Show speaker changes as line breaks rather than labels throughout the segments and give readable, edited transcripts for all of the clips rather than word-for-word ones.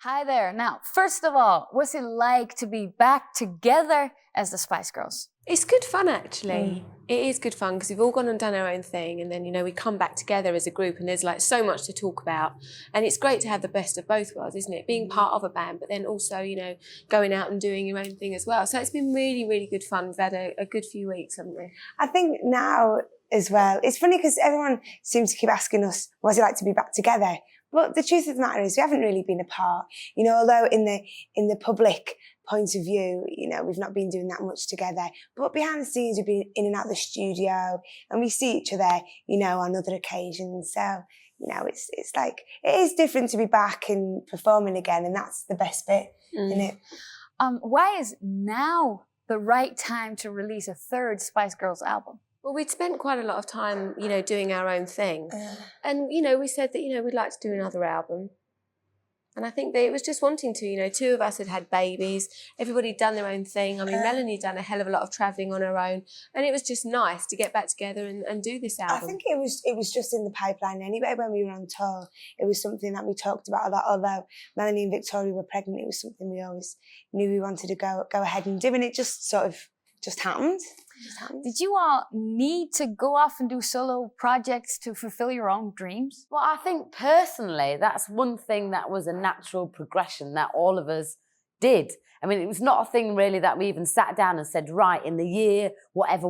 Hi there. Now, first of all, what's it like to be back together as the Spice Girls?
It's good fun, actually. It is good fun because we've all gone and done our own thing, and then, you know, we come back together as a group and there's like so much to talk about. And it's great to have the best of both worlds, isn't it? Being part of a band, but then also, you know, going out and doing your own thing as well. So it's been really, really good fun. We've had a good few weeks, haven't we?
I think now as well, it's funny because everyone seems to keep asking us, what's it like to be back together? But the truth of the matter is we haven't really been apart. You know, although in the public point of view, you know, we've not been doing that much together. But behind the scenes, we've been in and out of the studio and we see each other, you know, on other occasions. So, you know, it's like, it is different to be back and performing again, and that's the best bit, isn't it?
Why is now the right time to release a third Spice Girls album?
Well, we'd spent quite a lot of time, you know, doing our own thing. And, you know, we said that, you know, we'd like to do another album. And I think that it was just wanting to, you know, two of us had had babies, everybody had done their own thing. I mean, Melanie done a hell of a lot of travelling on her own. And it was just nice to get back together and do this album.
I think it was just in the pipeline anyway when we were on tour. It was something that we talked about a lot. Although Melanie and Victoria were pregnant, it was something we always knew we wanted to go ahead and do. And it just sort of just happened.
Did you all need to go off and do solo projects to fulfill your own dreams?
Well, I think personally, that's one thing that was a natural progression that all of us did. I mean, it was not a thing really that we even sat down and said, right, in the year, whatever,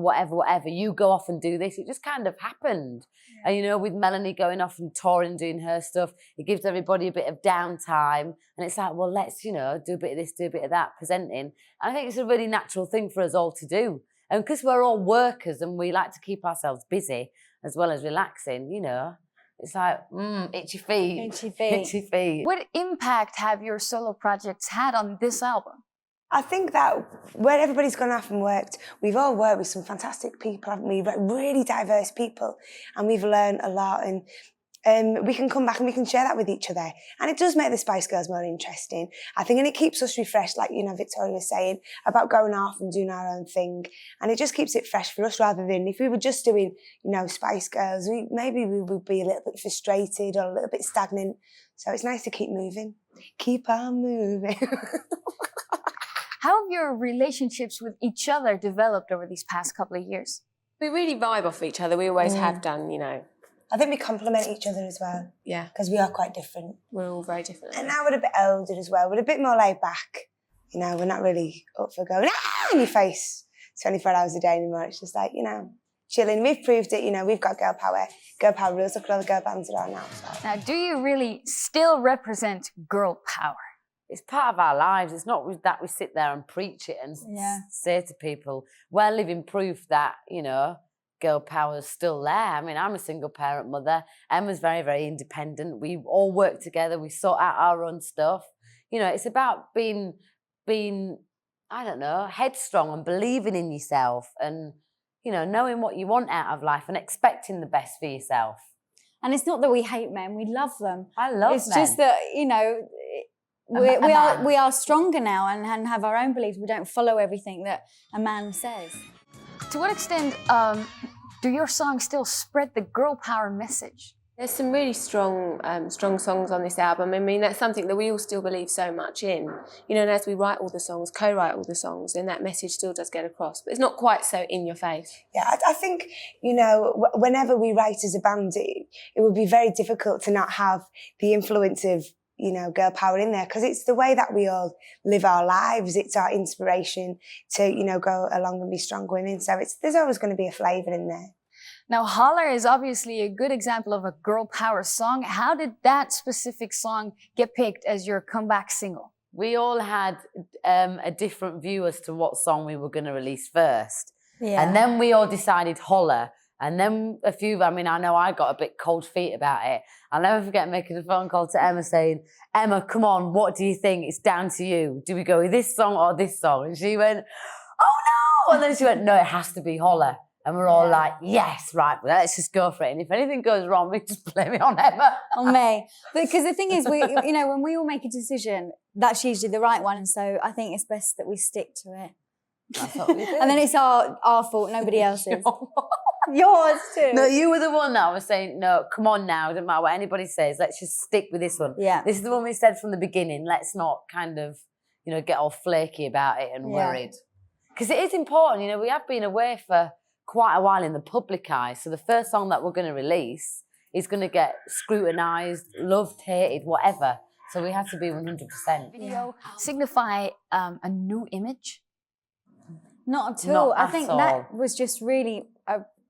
you go off and do this. It just kind of happened. Yeah. And, you know, with Melanie going off and touring and doing her stuff, it gives everybody a bit of downtime. And it's like, well, let's, you know, do a bit of this, do a bit of that, presenting. And I think it's a really natural thing for us all to do. And because we're all workers and we like to keep ourselves busy as well as relaxing, you know, it's like, itchy feet.
Itchy feet. Itchy feet. What impact have your solo projects had on this album?
I think that when everybody's gone off and worked, we've all worked with some fantastic people, haven't we? Really diverse people. And we've learned a lot. And we can come back and we can share that with each other. And it does make the Spice Girls more interesting, I think, and it keeps us refreshed, like, you know, Victoria was saying, about going off and doing our own thing. And it just keeps it fresh for us, rather than if we were just doing, you know, Spice Girls, maybe we would be a little bit frustrated or a little bit stagnant. So it's nice to keep moving. Keep on moving.
How have your relationships with each other developed over these past couple of years?
We really vibe off each other. We always have done, you know.
I think we complement each other as well. Yeah. Because we are quite different.
We're all very different.
And now we're a bit older as well. We're a bit more laid back. You know, we're not really up for going in your face 24 hours a day anymore. It's just like, you know, chilling. We've proved it, you know, we've got girl power. Girl power rules. Look at all the girl bands that are now. So.
Now, do you really still represent girl power?
It's part of our lives. It's not that we sit there and preach it and say to people, we're living proof that, you know, girl power is still there. I mean, I'm a single parent mother. Emma's very, very independent. We all work together. We sort out our own stuff. You know, it's about being, I don't know, headstrong and believing in yourself and, you know, knowing what you want out of life and expecting the best for yourself.
And it's not that we hate men. We love them.
I love men.
It's just that, you know, we are stronger now and have our own beliefs. We don't follow everything that a man says.
To what extent do your songs still spread the girl power message?
There's some really strong songs on this album. I mean, that's something that we all still believe so much in. You know, and as we write all the songs, co-write all the songs, then that message still does get across. But it's not quite so in your face.
Yeah, I think, you know, whenever we write as a band, it would be very difficult to not have the influence of, you know, girl power in there, because it's the way that we all live our lives. It's our inspiration to, you know, go along and be strong women. So there's always going to be a flavour in there.
Now, Holler is obviously a good example of a girl power song. How did that specific song get picked as your comeback single?
We all had a different view as to what song we were going to release first. Yeah. And then we all decided Holler. And then a few, I mean, I know I got a bit cold feet about it. I'll never forget making a phone call to Emma saying, Emma, come on, what do you think? It's down to you. Do we go with this song or this song? And she went, oh no. And then she went, no, it has to be Holler. And we're all like, yes, right, well, let's just go for it. And if anything goes wrong, we just blame it on Emma.
On me. Because the thing is, you know, when we all make a decision, that's usually the right one. And so I think it's best that we stick to it.
That's what we do.
And then it's our fault, nobody else's. Yours too.
No, you were the one that was saying, no, come on now, doesn't matter what anybody says, let's just stick with this one.
Yeah.
This is the one we said from the beginning, let's not kind of, get all flaky about it and worried. Because it is important, we have been away for quite a while in the public eye, so the first song that we're going to release is going to get scrutinised, loved, hated, whatever. So we have to be 100%.
Video signify a new image?
Not at all.
Not
I
at
think
all.
that was just really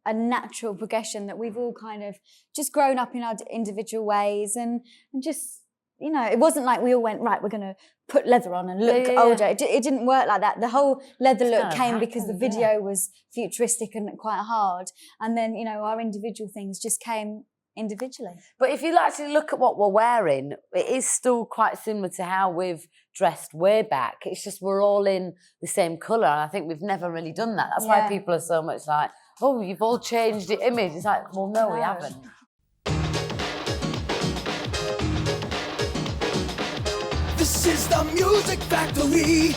a natural progression that we've all kind of just grown up in our individual ways and just, it wasn't like we all went, right, we're going to put leather on and look older. It didn't work like that. The whole leather look came because the video was futuristic and quite hard. And then, our individual things just came individually.
But if you actually look at what we're wearing, it is still quite similar to how we've dressed way back. It's just we're all in the same colour, and I think we've never really done that. That's why people are so much like, oh, you've all changed the image. It's like, well, no, we haven't.
This is the Music Factory.